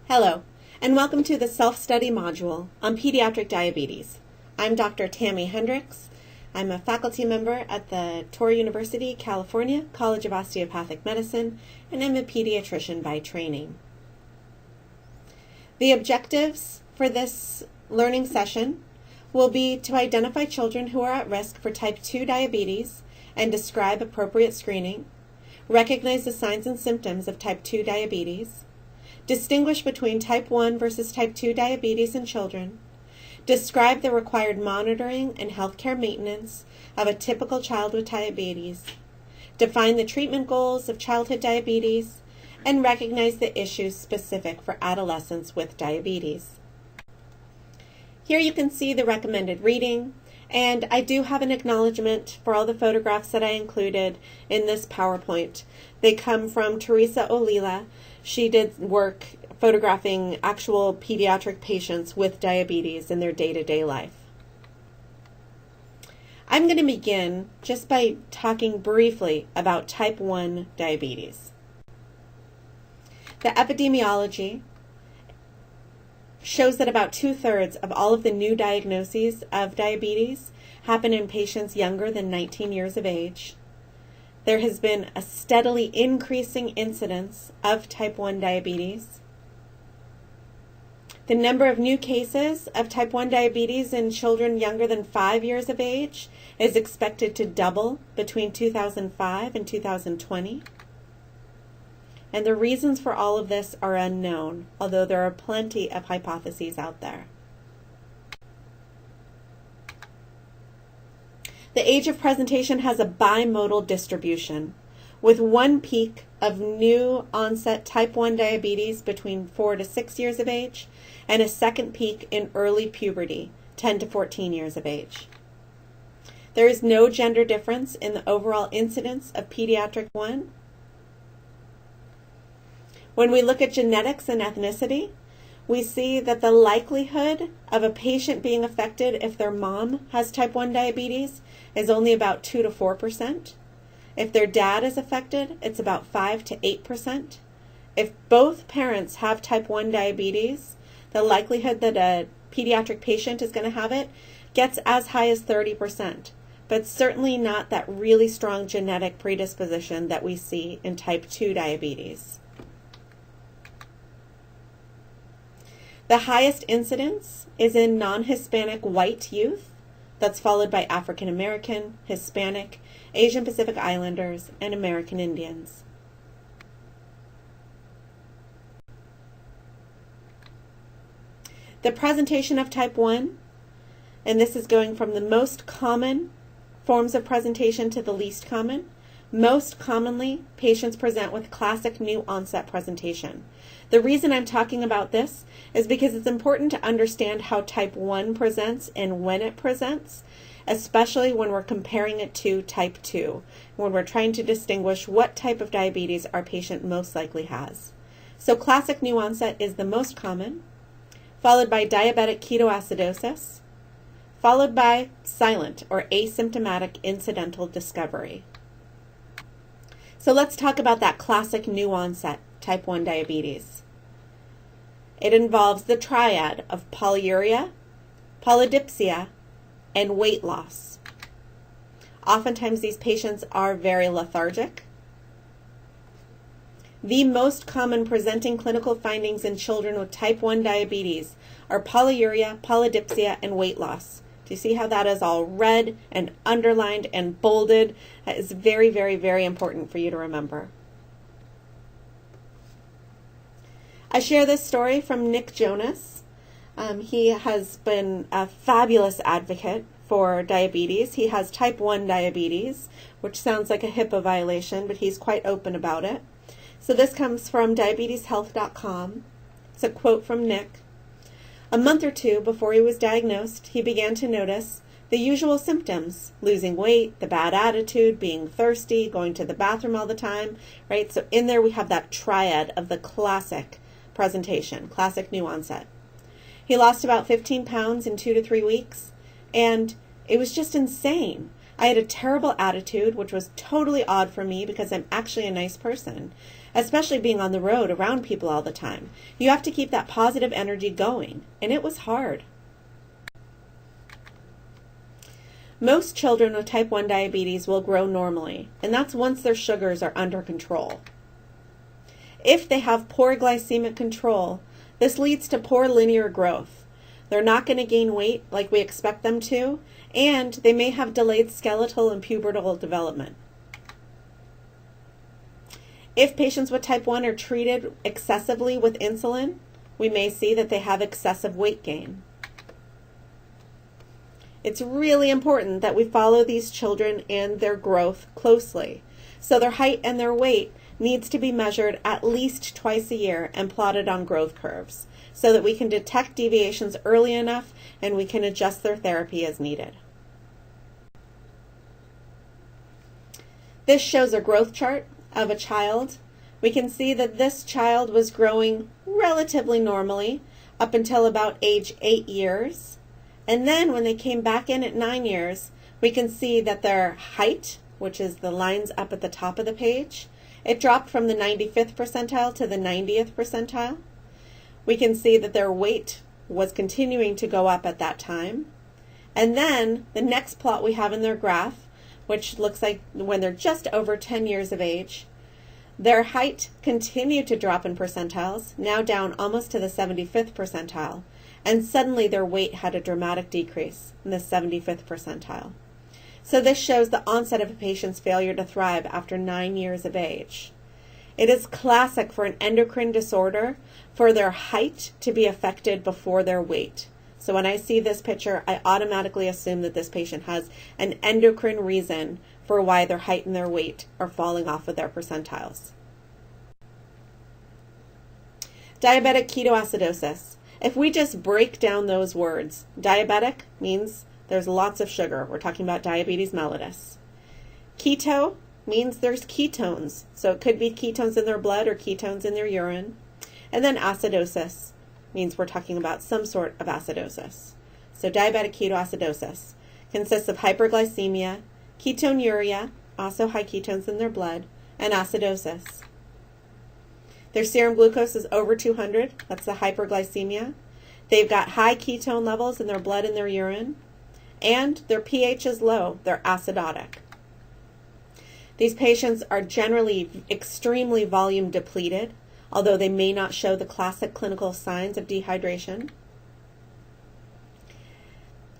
Hello, and welcome to the self-study module on pediatric diabetes. I'm Dr. Tammy Hendriksz. I'm a faculty member at the Torrey University, California College of Osteopathic Medicine, and I'm a pediatrician by training. The objectives for this learning session will be to identify children who are at risk for type 2 diabetes and describe appropriate screening, recognize the signs and symptoms of type 2 diabetes, distinguish between type 1 versus type 2 diabetes in children, describe the required monitoring and healthcare maintenance of a typical child with diabetes, define the treatment goals of childhood diabetes, and recognize the issues specific for adolescents with diabetes. Here you can see the recommended reading, and I do have an acknowledgement for all the photographs that I included in this PowerPoint. They come from Teresa Olila. She did work photographing actual pediatric patients with diabetes in their day-to-day life. I'm going to begin just by talking briefly about type 1 diabetes. The epidemiology shows that about 2/3 of all of the new diagnoses of diabetes happen in patients younger than 19 years of age. There has been a steadily increasing incidence of type 1 diabetes. The number of new cases of type 1 diabetes in children younger than 5 years of age is expected to double between 2005 and 2020. And the reasons for all of this are unknown, although there are plenty of hypotheses out there. The age of presentation has a bimodal distribution, with one peak of new onset type 1 diabetes between 4 to 6 years of age, and a second peak in early puberty, 10 to 14 years of age. There is no gender difference in the overall incidence of pediatric 1. When we look at genetics and ethnicity, we see that the likelihood of a patient being affected if their mom has type 1 diabetes is only about 2 to 4%. If their dad is affected, it's about 5 to 8%. If both parents have type 1 diabetes, the likelihood that a pediatric patient is going to have it gets as high as 30%, but certainly not that really strong genetic predisposition that we see in type 2 diabetes. The highest incidence is in non-Hispanic white youth. That's followed by African American, Hispanic, Asian Pacific Islanders, and American Indians. The presentation of type 1, and this is going from the most common forms of presentation to the least common. Most commonly, patients present with classic new onset presentation. The reason I'm talking about this is because it's important to understand how type 1 presents and when it presents, especially when we're comparing it to type 2, when we're trying to distinguish what type of diabetes our patient most likely has. So classic new onset is the most common, followed by diabetic ketoacidosis, followed by silent or asymptomatic incidental discovery. So let's talk about that classic new onset type 1 diabetes. It involves the triad of polyuria, polydipsia, and weight loss. Oftentimes these patients are very lethargic. The most common presenting clinical findings in children with type 1 diabetes are polyuria, polydipsia, and weight loss. Do you see how that is all red and underlined and bolded? That is very, very, very important for you to remember. I share this story from Nick Jonas. He has been a fabulous advocate for diabetes. He has type 1 diabetes, which sounds like a HIPAA violation, but he's quite open about it. So this comes from diabeteshealth.com. It's a quote from Nick. A month or two before he was diagnosed, he began to notice the usual symptoms: losing weight, the bad attitude, being thirsty, going to the bathroom all the time, right? So in there we have that triad of the classic presentation, classic new onset. He lost about 15 pounds in 2 to 3 weeks, and it was just insane. I had a terrible attitude, which was totally odd for me because I'm actually a nice person. especially being on the road around people all the time. You have to keep that positive energy going, and it was hard. Most children with type 1 diabetes will grow normally, and that's once their sugars are under control. If they have poor glycemic control, this leads to poor linear growth. They're not going to gain weight like we expect them to, and they may have delayed skeletal and pubertal development. If patients with type 1 are treated excessively with insulin, we may see that they have excessive weight gain. It's really important that we follow these children and their growth closely. So their height and their weight needs to be measured at least twice a year and plotted on growth curves so that we can detect deviations early enough and we can adjust their therapy as needed. This shows a growth chart of a child. We can see that this child was growing relatively normally up until about age 8 years. And then when they came back in at 9 years, we can see that their height, which is the lines up at the top of the page, it dropped from the 95th percentile to the 90th percentile. We can see that their weight was continuing to go up at that time. And then the next plot we have in their graph, which looks like when they're just over 10 years of age, their height continued to drop in percentiles, now down almost to the 75th percentile, and suddenly their weight had a dramatic decrease in the 75th percentile. So this shows the onset of a patient's failure to thrive after 9 years of age. It is classic for an endocrine disorder for their height to be affected before their weight. So when I see this picture, I automatically assume that this patient has an endocrine reason for why their height and their weight are falling off of their percentiles. Diabetic ketoacidosis. If we just break down those words, diabetic means there's lots of sugar. We're talking about diabetes mellitus. Keto means there's ketones. So it could be ketones in their blood or ketones in their urine. And then acidosis means we're talking about some sort of acidosis. So diabetic ketoacidosis consists of hyperglycemia, ketonuria, also high ketones in their blood, and acidosis. Their serum glucose is over 200. That's the hyperglycemia. They've got high ketone levels in their blood and their urine. And their pH is low. They're acidotic. These patients are generally extremely volume depleted, although they may not show the classic clinical signs of dehydration.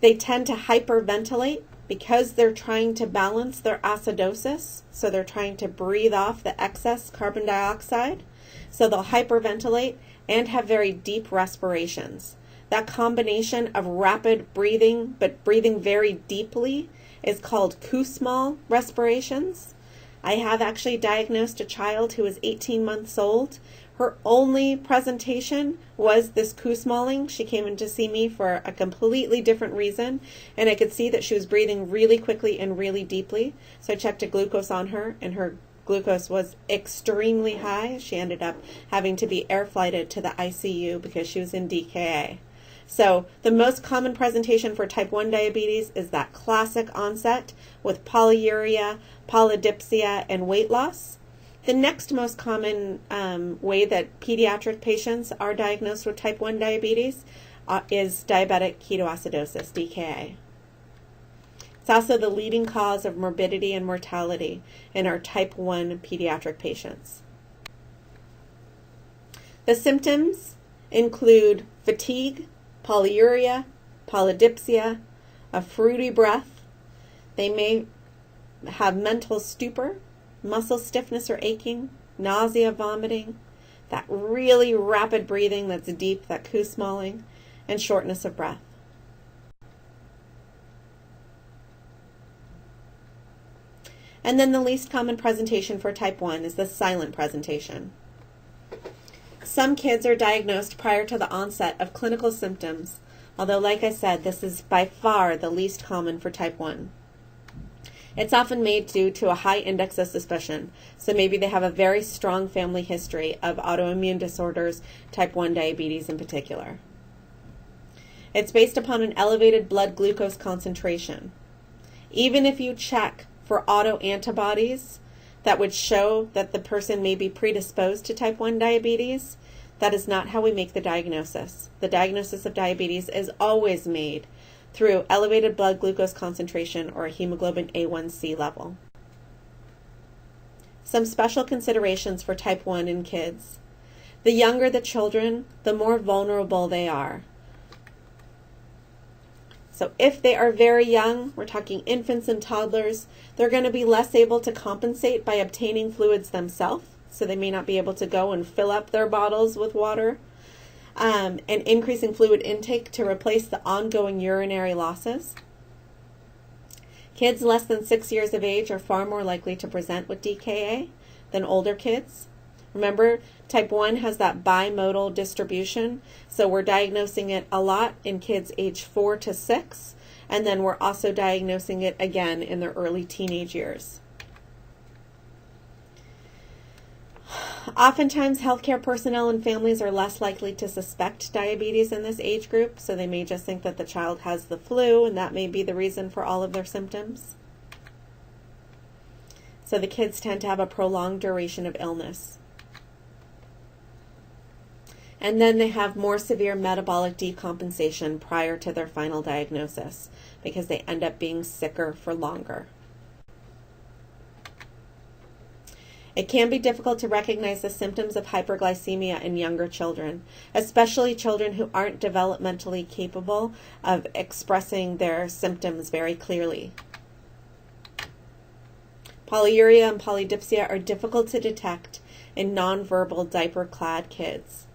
They tend to hyperventilate because they're trying to balance their acidosis, so they're trying to breathe off the excess carbon dioxide. So they'll hyperventilate and have very deep respirations. That combination of rapid breathing, but breathing very deeply, is called Kussmaul respirations. I have actually diagnosed a child who was 18 months old. Her only presentation was this Kussmauling. She came in to see me for a completely different reason, and I could see that she was breathing really quickly and really deeply. So I checked a glucose on her, and her glucose was extremely high. She ended up having to be air flighted to the ICU because she was in DKA. So the most common presentation for type 1 diabetes is that classic onset with polyuria, polydipsia, and weight loss. The next most common way that pediatric patients are diagnosed with type 1 diabetes is diabetic ketoacidosis, DKA. It's also the leading cause of morbidity and mortality in our type 1 pediatric patients. The symptoms include fatigue, polyuria, polydipsia, a fruity breath. They may have mental stupor, muscle stiffness or aching, nausea, vomiting, that really rapid breathing that's deep, that Kussmauling, and shortness of breath. And then the least common presentation for type 1 is the silent presentation. Some kids are diagnosed prior to the onset of clinical symptoms, although like I said, this is by far the least common for type 1. It's often made due to a high index of suspicion, so maybe they have a very strong family history of autoimmune disorders, type 1 diabetes in particular. It's based upon an elevated blood glucose concentration. Even if you check for autoantibodies, that would show that the person may be predisposed to type 1 diabetes, that is not how we make the diagnosis. The diagnosis of diabetes is always made through elevated blood glucose concentration or a hemoglobin A1C level. Some special considerations for type 1 in kids. The younger the children, the more vulnerable they are. So if they are very young, we're talking infants and toddlers, they're going to be less able to compensate by obtaining fluids themselves. So they may not be able to go and fill up their bottles with water, and increasing fluid intake to replace the ongoing urinary losses. Kids less than 6 years of age are far more likely to present with DKA than older kids. Remember, type 1 has that bimodal distribution, so we're diagnosing it a lot in kids age 4 to 6, and then we're also diagnosing it again in their early teenage years. Oftentimes, healthcare personnel and families are less likely to suspect diabetes in this age group, so they may just think that the child has the flu, and that may be the reason for all of their symptoms. So the kids tend to have a prolonged duration of illness. And then they have more severe metabolic decompensation prior to their final diagnosis because they end up being sicker for longer. It can be difficult to recognize the symptoms of hyperglycemia in younger children, especially children who aren't developmentally capable of expressing their symptoms very clearly. Polyuria and polydipsia are difficult to detect in nonverbal diaper-clad kids.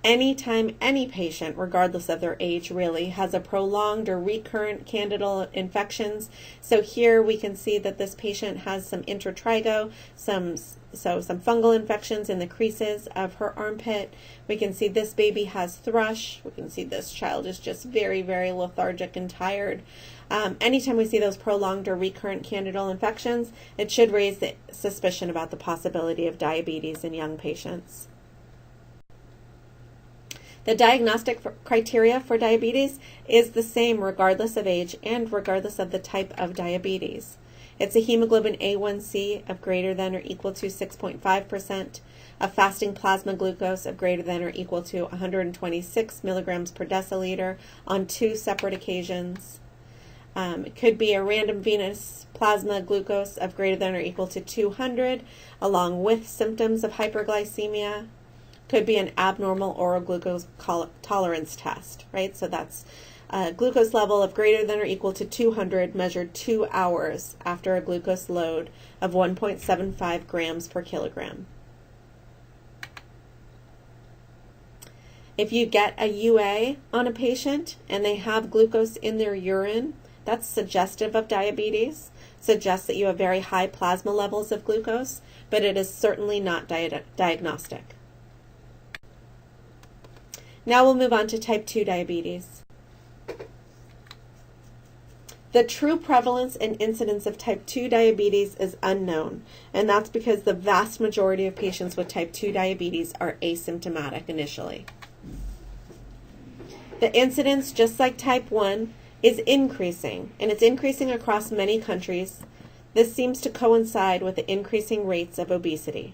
Anytime any patient, regardless of their age really, has a prolonged or recurrent candidal infections, so here we can see that this patient has some intratrigo, some fungal infections in the creases of her armpit. We can see this baby has thrush. We can see this child is just very, very lethargic and tired. Anytime we see those prolonged or recurrent candidal infections, it should raise the suspicion about the possibility of diabetes in young patients. The diagnostic criteria for diabetes is the same regardless of age and regardless of the type of diabetes. It's a hemoglobin A1C of greater than or equal to 6.5%, a fasting plasma glucose of greater than or equal to 126 milligrams per deciliter on 2 separate occasions. It could be a random venous plasma glucose of greater than or equal to 200, along with symptoms of hyperglycemia. Could be an abnormal oral glucose tolerance test, right? So that's a glucose level of greater than or equal to 200 measured 2 hours after a glucose load of 1.75 grams per kilogram. If you get a UA on a patient and they have glucose in their urine, that's suggestive of diabetes, suggests that you have very high plasma levels of glucose, but it is certainly not diagnostic. Now we'll move on to type 2 diabetes. The true prevalence and incidence of type 2 diabetes is unknown, and that's because the vast majority of patients with type 2 diabetes are asymptomatic initially. The incidence, just like type 1, is increasing, and it's increasing across many countries. This seems to coincide with the increasing rates of obesity.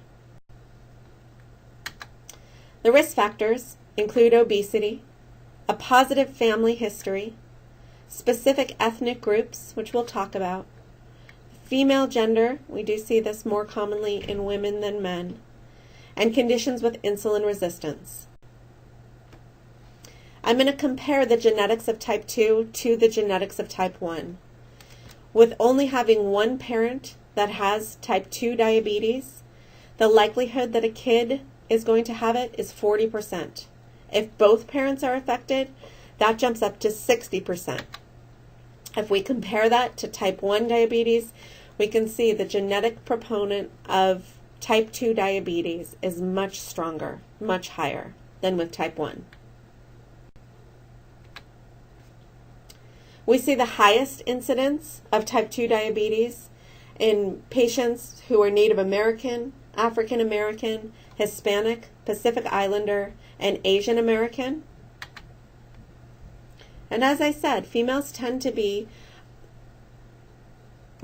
The risk factors include obesity, a positive family history, specific ethnic groups, which we'll talk about, female gender, we do see this more commonly in women than men, and conditions with insulin resistance. I'm going to compare the genetics of type 2 to the genetics of type 1. With only having one parent that has type 2 diabetes, the likelihood that a kid is going to have it is 40%. If both parents are affected, that jumps up to 60%. If we compare that to type 1 diabetes, we can see the genetic proponent of type 2 diabetes is much stronger, much higher than with type 1. We see the highest incidence of type 2 diabetes in patients who are Native American, African American, Hispanic, Pacific Islander, and Asian American. And as I said, females tend to be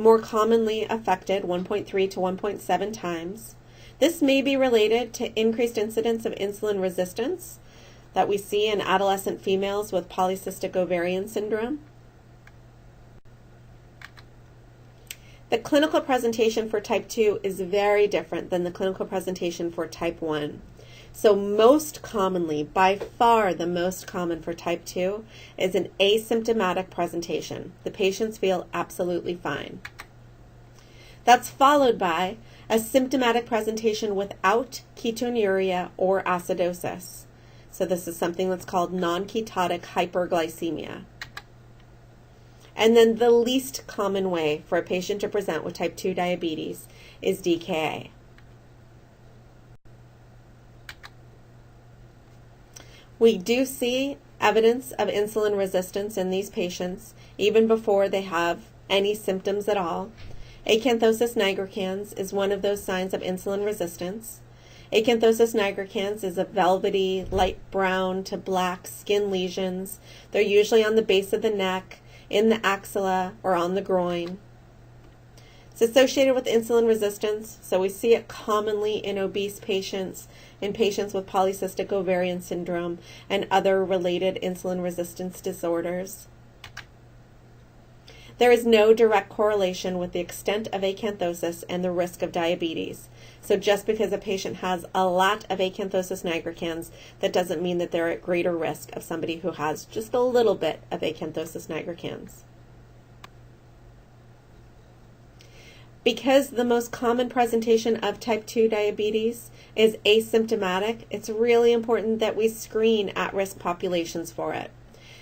more commonly affected, 1.3 to 1.7 times. This may be related to increased incidence of insulin resistance that we see in adolescent females with polycystic ovarian syndrome. The clinical presentation for type 2 is very different than the clinical presentation for type 1. So most commonly, by far the most common for type 2, is an asymptomatic presentation. The patients feel absolutely fine. That's followed by a symptomatic presentation without ketonuria or acidosis. So this is something that's called non-ketotic hyperglycemia. And then the least common way for a patient to present with type 2 diabetes is DKA. We do see evidence of insulin resistance in these patients even before they have any symptoms at all. Acanthosis nigricans is one of those signs of insulin resistance. Acanthosis nigricans is a velvety, light brown to black skin lesions. They're usually on the base of the neck, in the axilla, or on the groin. It's associated with insulin resistance, so we see it commonly in obese patients, in patients with polycystic ovarian syndrome, and other related insulin resistance disorders. There is no direct correlation with the extent of acanthosis and the risk of diabetes. So just because a patient has a lot of acanthosis nigricans, that doesn't mean that they're at greater risk of somebody who has just a little bit of acanthosis nigricans. Because the most common presentation of type 2 diabetes is asymptomatic, it's really important that we screen at-risk populations for it.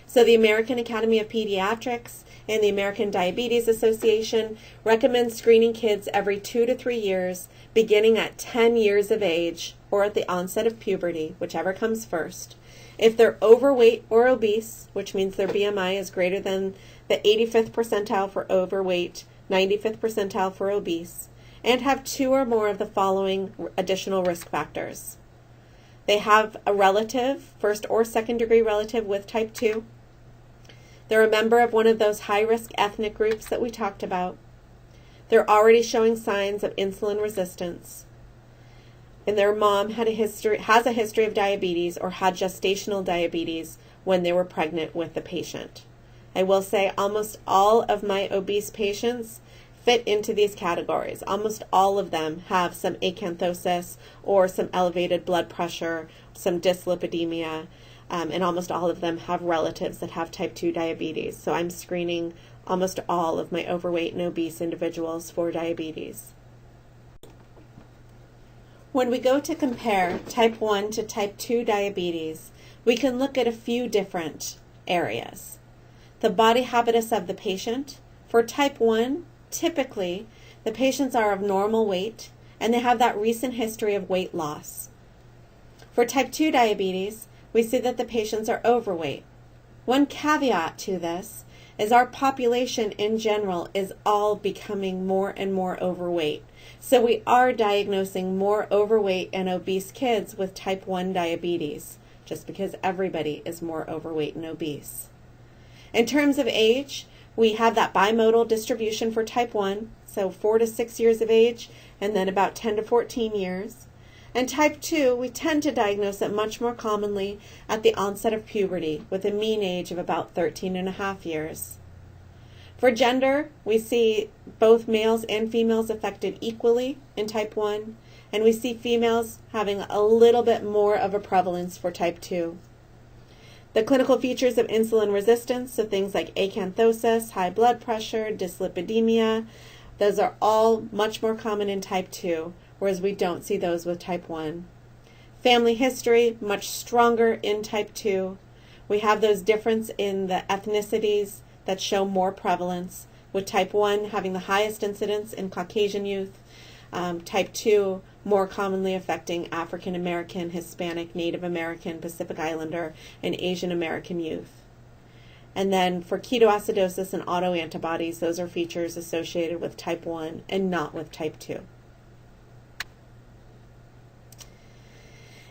So the American Academy of Pediatrics and the American Diabetes Association recommend screening kids every 2 to 3 years, beginning at 10 years of age or at the onset of puberty, whichever comes first. If they're overweight or obese, which means their BMI is greater than the 85th percentile for overweight, 95th percentile for obese, and have 2 or more of the following additional risk factors. They have a relative, first or second degree relative with type 2. They're a member of one of those high-risk ethnic groups that we talked about. They're already showing signs of insulin resistance. And their mom has a history of diabetes or had gestational diabetes when they were pregnant with the patient. I will say almost all of my obese patients fit into these categories. Almost all of them have some acanthosis or some elevated blood pressure, some dyslipidemia, and almost all of them have relatives that have type 2 diabetes. So I'm screening almost all of my overweight and obese individuals for diabetes. When we go to compare type 1 to type 2 diabetes, we can look at a few different areas. The body habitus of the patient. For type 1, typically, the patients are of normal weight and they have that recent history of weight loss. For type 2 diabetes, we see that the patients are overweight. One caveat to this is our population in general is all becoming more and more overweight. So we are diagnosing more overweight and obese kids with type 1 diabetes, just because everybody is more overweight and obese. In terms of age, we have that bimodal distribution for type 1, so 4 to 6 years of age, and then about 10 to 14 years. And type 2, we tend to diagnose it much more commonly at the onset of puberty, with a mean age of about 13 and a half years. For gender, we see both males and females affected equally in type 1, and we see females having a little bit more of a prevalence for type 2. The clinical features of insulin resistance, so things like acanthosis, high blood pressure, dyslipidemia, those are all much more common in type 2, whereas we don't see those with type 1. Family history, much stronger in type 2. We have those differences in the ethnicities that show more prevalence, with type 1 having the highest incidence in Caucasian youth, type 2 more commonly affecting African American, Hispanic, Native American, Pacific Islander, and Asian American youth. And then for ketoacidosis and autoantibodies, those are features associated with type 1 and not with type 2.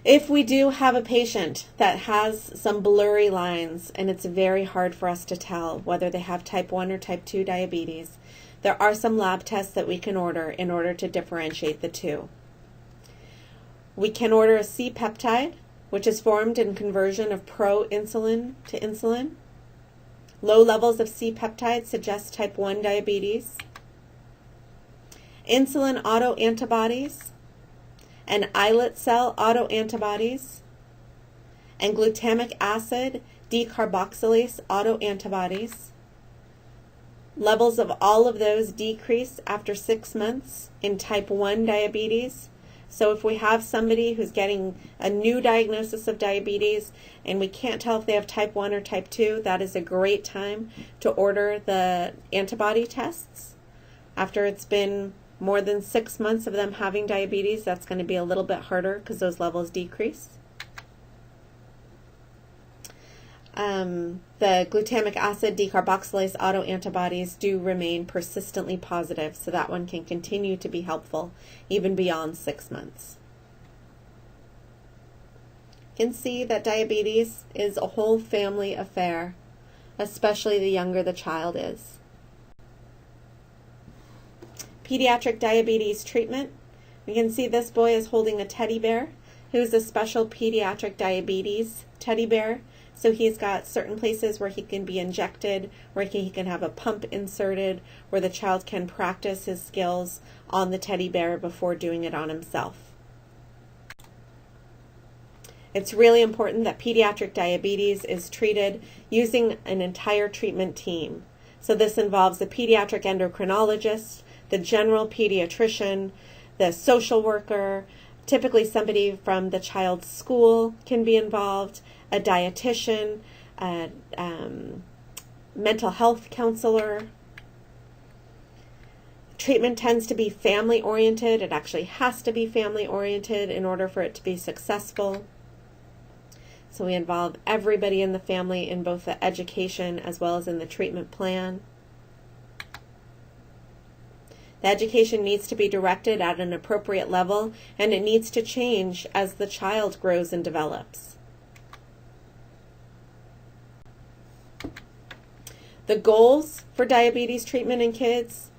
If we do have a patient that has some blurry lines and it's very hard for us to tell whether they have type 1 or type 2 diabetes, There are some lab tests that we can order in order to differentiate the two. We can order a C-peptide, which is formed in conversion of pro-insulin to insulin. Low levels of C-peptide suggest type 1 diabetes. Insulin autoantibodies and islet cell autoantibodies and glutamic acid decarboxylase autoantibodies. Levels of all of those decrease after 6 months in type 1 diabetes. So if we have somebody who's getting a new diagnosis of diabetes and we can't tell if they have type 1 or type 2, that is a great time to order the antibody tests. After it's been more than 6 months of them having diabetes, that's going to be a little bit harder because those levels decrease. The glutamic acid decarboxylase autoantibodies do remain persistently positive, so that one can continue to be helpful even beyond 6 months. You can see that diabetes is a whole family affair, especially the younger the child is. Pediatric diabetes treatment. You can see this boy is holding a teddy bear, who's a special pediatric diabetes teddy bear. So he's got certain places where he can be injected, where he can have a pump inserted, where the child can practice his skills on the teddy bear before doing it on himself. It's really important that pediatric diabetes is treated using an entire treatment team. So this involves the pediatric endocrinologist, the general pediatrician, the social worker, typically somebody from the child's school can be involved, a dietitian, a mental health counselor. Treatment tends to be family oriented. It actually has to be family oriented in order for it to be successful. So we involve everybody in the family in both the education as well as in the treatment plan. The education needs to be directed at an appropriate level, and it needs to change as the child grows and develops. The goals for diabetes treatment in kids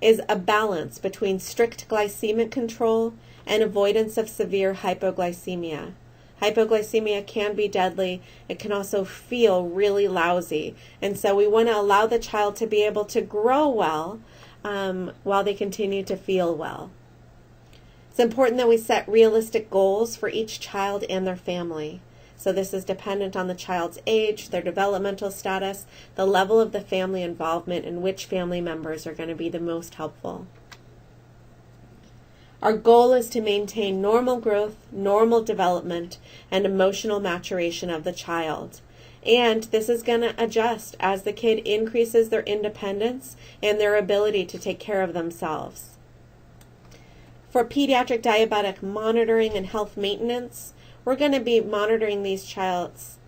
is a balance between strict glycemic control and avoidance of severe hypoglycemia. Hypoglycemia can be deadly. It can also feel really lousy. And so we want to allow the child to be able to grow well while they continue to feel well. It's important that we set realistic goals for each child and their family. So this is dependent on the child's age, their developmental status, the level of the family involvement, and which family members are going to be the most helpful. Our goal is to maintain normal growth, normal development, and emotional maturation of the child. And this is going to adjust as the kid increases their independence and their ability to take care of themselves. For pediatric diabetic monitoring and health maintenance, we're going to be monitoring these child's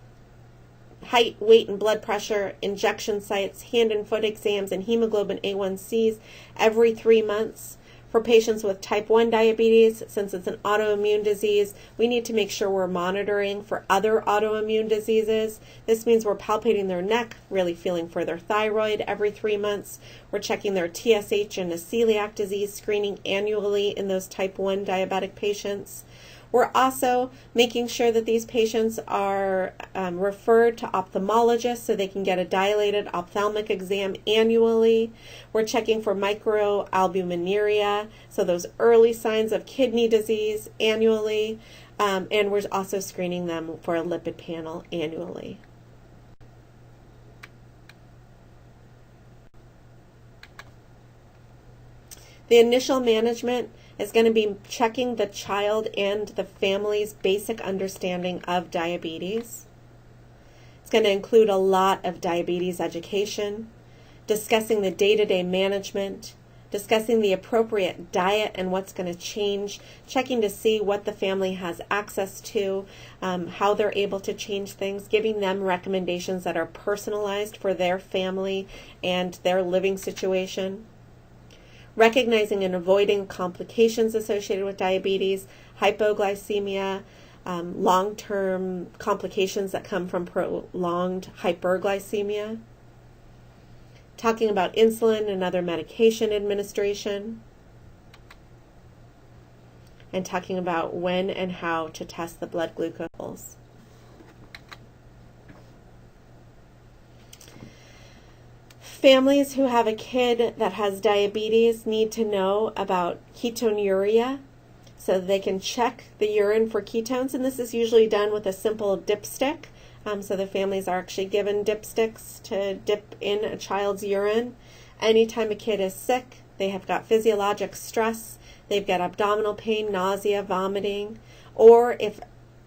height, weight, and blood pressure, injection sites, hand and foot exams, and hemoglobin A1Cs every 3 months. For patients with type 1 diabetes, since it's an autoimmune disease, we need to make sure we're monitoring for other autoimmune diseases. This means we're palpating their neck, really feeling for their thyroid every 3 months. We're checking their TSH and a celiac disease screening annually in those type 1 diabetic patients. We're also making sure that these patients are referred to ophthalmologists so they can get a dilated ophthalmic exam annually. We're checking for microalbuminuria, so those early signs of kidney disease annually, and we're also screening them for a lipid panel annually. The initial management is going to be checking the child and the family's basic understanding of diabetes. It's going to include a lot of diabetes education, discussing the day-to-day management, discussing the appropriate diet and what's going to change, checking to see what the family has access to, how they're able to change things, giving them recommendations that are personalized for their family and their living situation. Recognizing and avoiding complications associated with diabetes, hypoglycemia, long-term complications that come from prolonged hyperglycemia. talking about insulin and other medication administration, and talking about when and how to test the blood glucose levels. Families who have a kid that has diabetes need to know about ketonuria so they can check the urine for ketones, and this is usually done with a simple dipstick. So the families are actually given dipsticks to dip in a child's urine. Anytime a kid is sick, they have got physiologic stress, they've got abdominal pain, nausea, vomiting, or if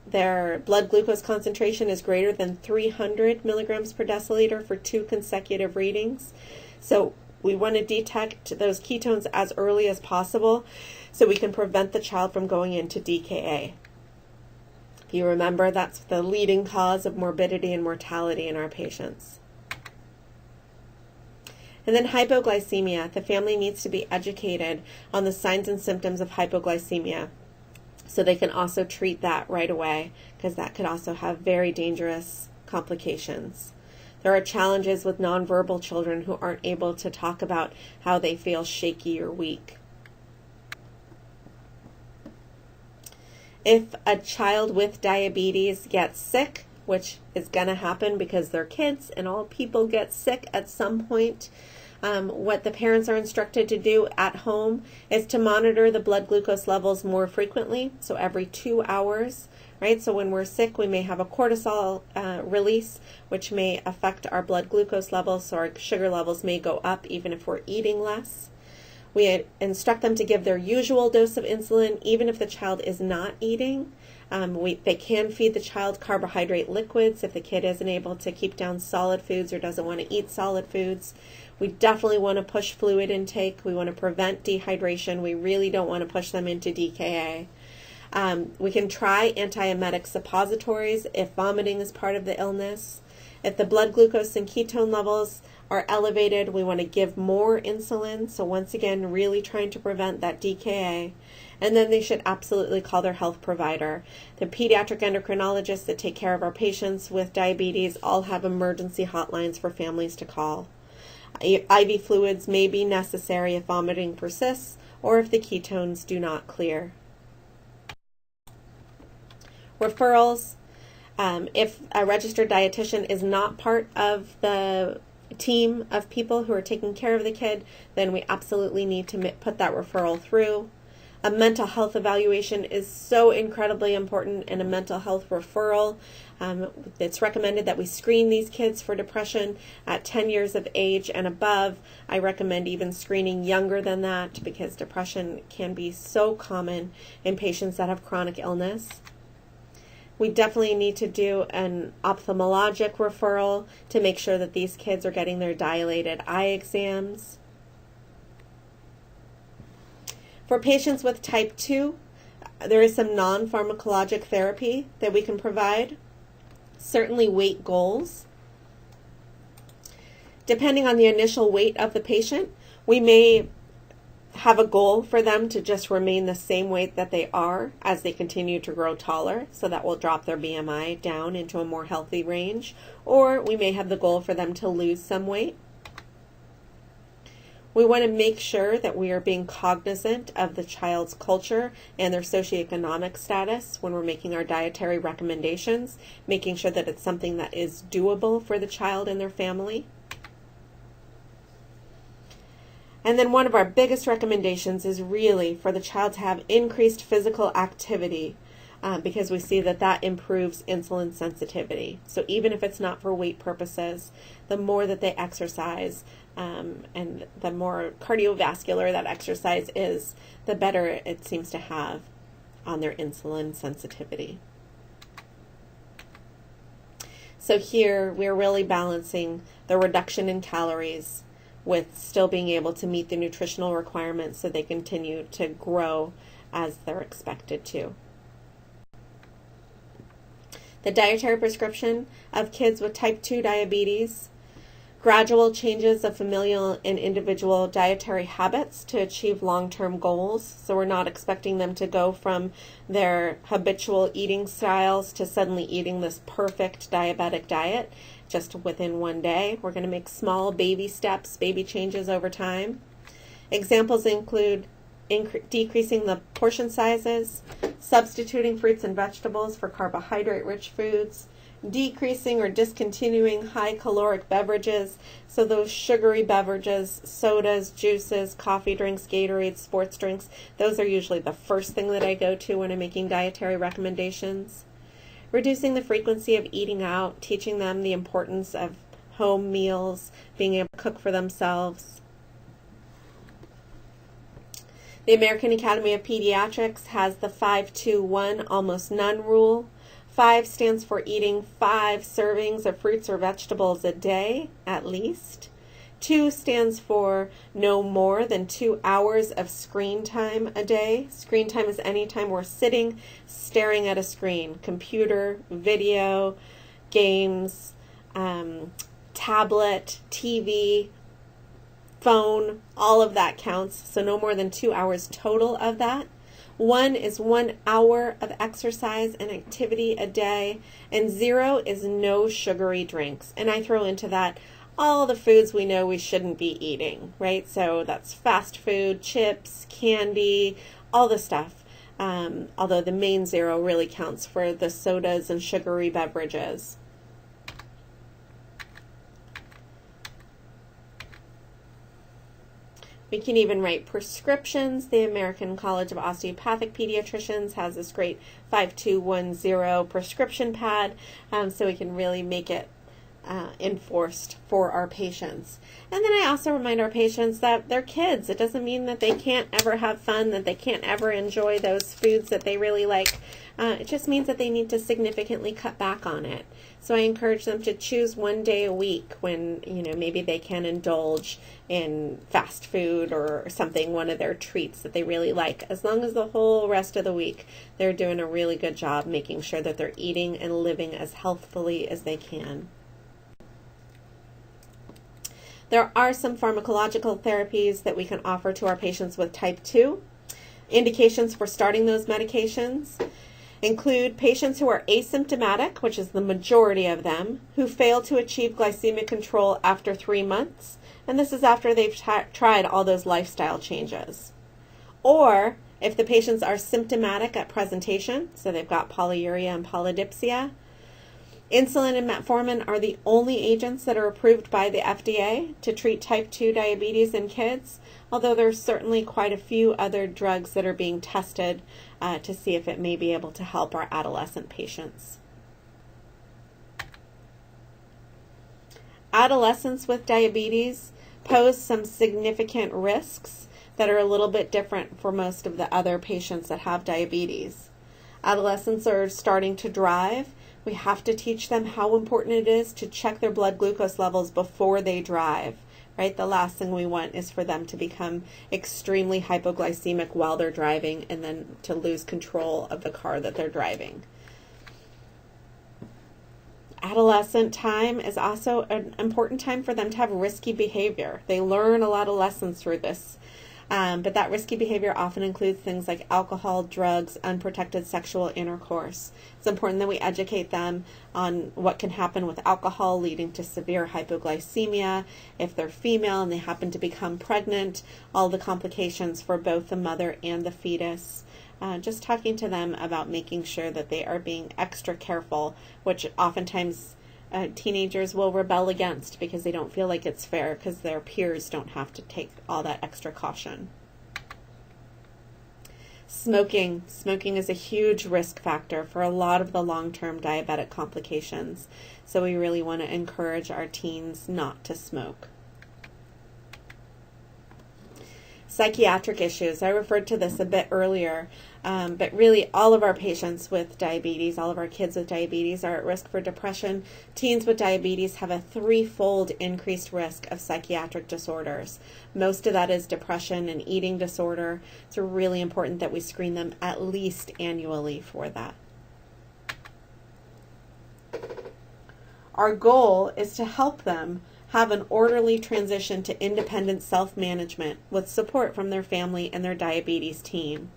their blood glucose concentration is greater than 300 milligrams per deciliter for 2 consecutive readings. So we want to detect those ketones as early as possible so we can prevent the child from going into DKA. If you remember, that's the leading cause of morbidity and mortality in our patients. And then hypoglycemia. The family needs to be educated on the signs and symptoms of hypoglycemia so they can also treat that right away, because that could also have very dangerous complications. There are challenges with nonverbal children who aren't able to talk about how they feel shaky or weak. If a child with diabetes gets sick, which is going to happen because they're kids and all people get sick at some point, what the parents are instructed to do at home is to monitor the blood glucose levels more frequently, so every 2 hours, right? So when we're sick, we may have a cortisol release, which may affect our blood glucose levels, so our sugar levels may go up even if we're eating less. We instruct them to give their usual dose of insulin, even if the child is not eating. They can feed the child carbohydrate liquids if the kid isn't able to keep down solid foods or doesn't want to eat solid foods. We definitely want to push fluid intake. We want to prevent dehydration. We really don't want to push them into DKA. We can try antiemetic suppositories if vomiting is part of the illness. If the blood glucose and ketone levels are elevated, we want to give more insulin. So once again, really trying to prevent that DKA. And then they should absolutely call their health provider. The pediatric endocrinologists that take care of our patients with diabetes all have emergency hotlines for families to call. IV fluids may be necessary if vomiting persists or if the ketones do not clear. Referrals. If a registered dietitian is not part of the team of people who are taking care of the kid, then we absolutely need to put that referral through. A mental health evaluation is so incredibly important in a mental health referral. It's recommended that we screen these kids for depression at 10 years of age and above. I recommend even screening younger than that because depression can be so common in patients that have chronic illness. We definitely need to do an ophthalmologic referral to make sure that these kids are getting their dilated eye exams. For patients with type 2, there is some non-pharmacologic therapy that we can provide. Certainly weight goals. Depending on the initial weight of the patient, we may have a goal for them to just remain the same weight that they are as they continue to grow taller, so that will drop their BMI down into a more healthy range, or we may have the goal for them to lose some weight. We want to make sure that we are being cognizant of the child's culture and their socioeconomic status when we're making our dietary recommendations, making sure that it's something that is doable for the child and their family. And then one of our biggest recommendations is really for the child to have increased physical activity because we see that that improves insulin sensitivity. So even if it's not for weight purposes, the more that they exercise and the more cardiovascular that exercise is, the better it seems to have on their insulin sensitivity. So here we're really balancing the reduction in calories with still being able to meet the nutritional requirements so they continue to grow as they're expected to. The dietary prescription of kids with type 2 diabetes: Gradual changes of familial and individual dietary habits to achieve long-term goals. So we're not expecting them to go from their habitual eating styles to suddenly eating this perfect diabetic diet just within one day. We're going to make small baby steps, baby changes over time. Examples include decreasing the portion sizes, substituting fruits and vegetables for carbohydrate-rich foods, decreasing or discontinuing high caloric beverages, so those sugary beverages, sodas, juices, coffee drinks, Gatorade, sports drinks, those are usually the first thing that I go to when I'm making dietary recommendations. Reducing the frequency of eating out, teaching them the importance of home meals, being able to cook for themselves. The American Academy of Pediatrics has the 5-2-1 almost none rule. 5 stands for eating 5 servings of fruits or vegetables a day, at least. 2 stands for no more than 2 hours of screen time a day. Screen time is any time we're sitting, staring at a screen. Computer, video, games, tablet, TV, phone, all of that counts. So no more than 2 hours total of that. 1 is 1 hour of exercise and activity a day, and 0 is no sugary drinks. And I throw into that all the foods we know we shouldn't be eating, right? So that's fast food, chips, candy, all the stuff. Although the main 0 really counts for the sodas and sugary beverages. We can even write prescriptions. The American College of Osteopathic Pediatricians has this great 5210 prescription pad, so we can really make it enforced for our patients. And then I also remind our patients that they're kids. It doesn't mean that they can't ever have fun, that they can't ever enjoy those foods that they really like. It just means that they need to significantly cut back on it. So I encourage them to choose one day a week when, maybe they can indulge in fast food or something, one of their treats that they really like. As long as the whole rest of the week they're doing a really good job making sure that they're eating and living as healthfully as they can. There are some pharmacological therapies that we can offer to our patients with type 2. Indications for starting those medications include patients who are asymptomatic, which is the majority of them, who fail to achieve glycemic control after 3 months, and this is after they've tried all those lifestyle changes. Or if the patients are symptomatic at presentation, so they've got polyuria and polydipsia. Insulin and metformin are the only agents that are approved by the FDA to treat type 2 diabetes in kids, although there's certainly quite a few other drugs that are being tested to see if it may be able to help our adolescent patients. Adolescents with diabetes pose some significant risks that are a little bit different for most of the other patients that have diabetes. Adolescents are starting to drive. We have to teach them how important it is to check their blood glucose levels before they drive, right? The last thing we want is for them to become extremely hypoglycemic while they're driving and then to lose control of the car that they're driving. Adolescent time is also an important time for them to have risky behavior. They learn a lot of lessons through this. But that risky behavior often includes things like alcohol, drugs, unprotected sexual intercourse. It's important that we educate them on what can happen with alcohol leading to severe hypoglycemia. If they're female and they happen to become pregnant, all the complications for both the mother and the fetus. Just talking to them about making sure that they are being extra careful, which oftentimes teenagers will rebel against because they don't feel like it's fair because their peers don't have to take all that extra caution. Smoking. Smoking is a huge risk factor for a lot of the long-term diabetic complications, so we really want to encourage our teens not to smoke. Psychiatric issues. I referred to this a bit earlier, but really all of our patients with diabetes, all of our kids with diabetes are at risk for depression. Teens with diabetes have a 3-fold increased risk of psychiatric disorders. Most of that is depression and eating disorder. It's really important that we screen them at least annually for that. Our goal is to help them have an orderly transition to independent self-management with support from their family and their diabetes team.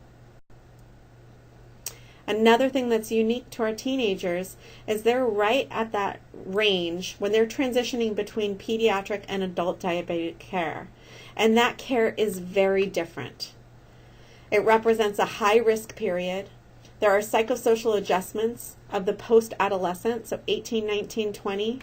Another thing that's unique to our teenagers is they're right at that range when they're transitioning between pediatric and adult diabetic care. And that care is very different. It represents a high risk period. There are psychosocial adjustments of the post-adolescent, so 18, 19, 20.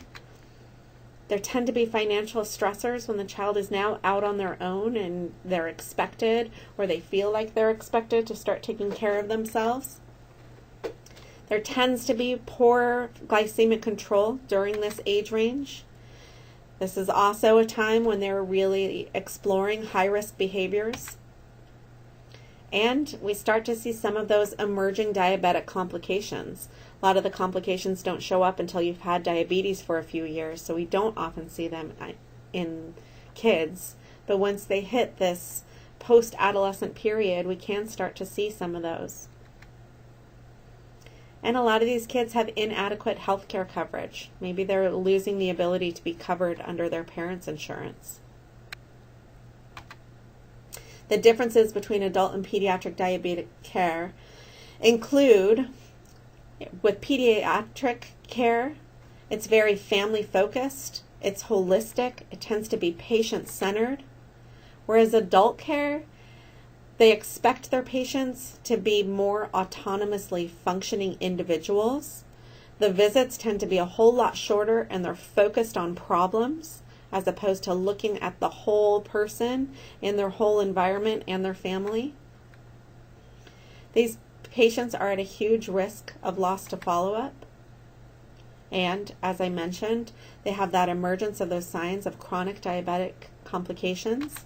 There tend to be financial stressors when the child is now out on their own and they're expected, or they feel like they're expected to start taking care of themselves. There tends to be poor glycemic control during this age range. This is also a time when they're really exploring high-risk behaviors. And we start to see some of those emerging diabetic complications. A lot of the complications don't show up until you've had diabetes for a few years, so we don't often see them in kids. But once they hit this post-adolescent period, we can start to see some of those. And a lot of these kids have inadequate health care coverage. Maybe they're losing the ability to be covered under their parents' insurance. The differences between adult and pediatric diabetic care include, with pediatric care, it's very family focused, it's holistic, it tends to be patient centered, whereas adult care, they expect their patients to be more autonomously functioning individuals. The visits tend to be a whole lot shorter and they're focused on problems as opposed to looking at the whole person in their whole environment and their family. These patients are at a huge risk of loss to follow-up. And as I mentioned, they have that emergence of those signs of chronic diabetic complications.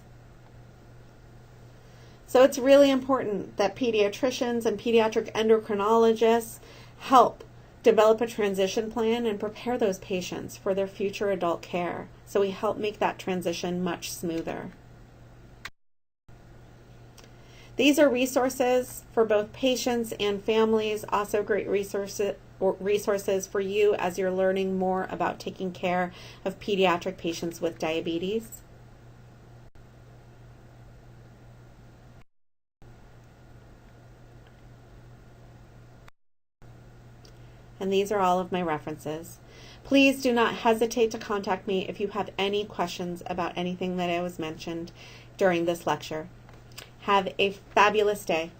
So it's really important that pediatricians and pediatric endocrinologists help develop a transition plan and prepare those patients for their future adult care. So we help make that transition much smoother. These are resources for both patients and families, also great resources for you as you're learning more about taking care of pediatric patients with diabetes. And these are all of my references. Please do not hesitate to contact me if you have any questions about anything that I was mentioned during this lecture. Have a fabulous day.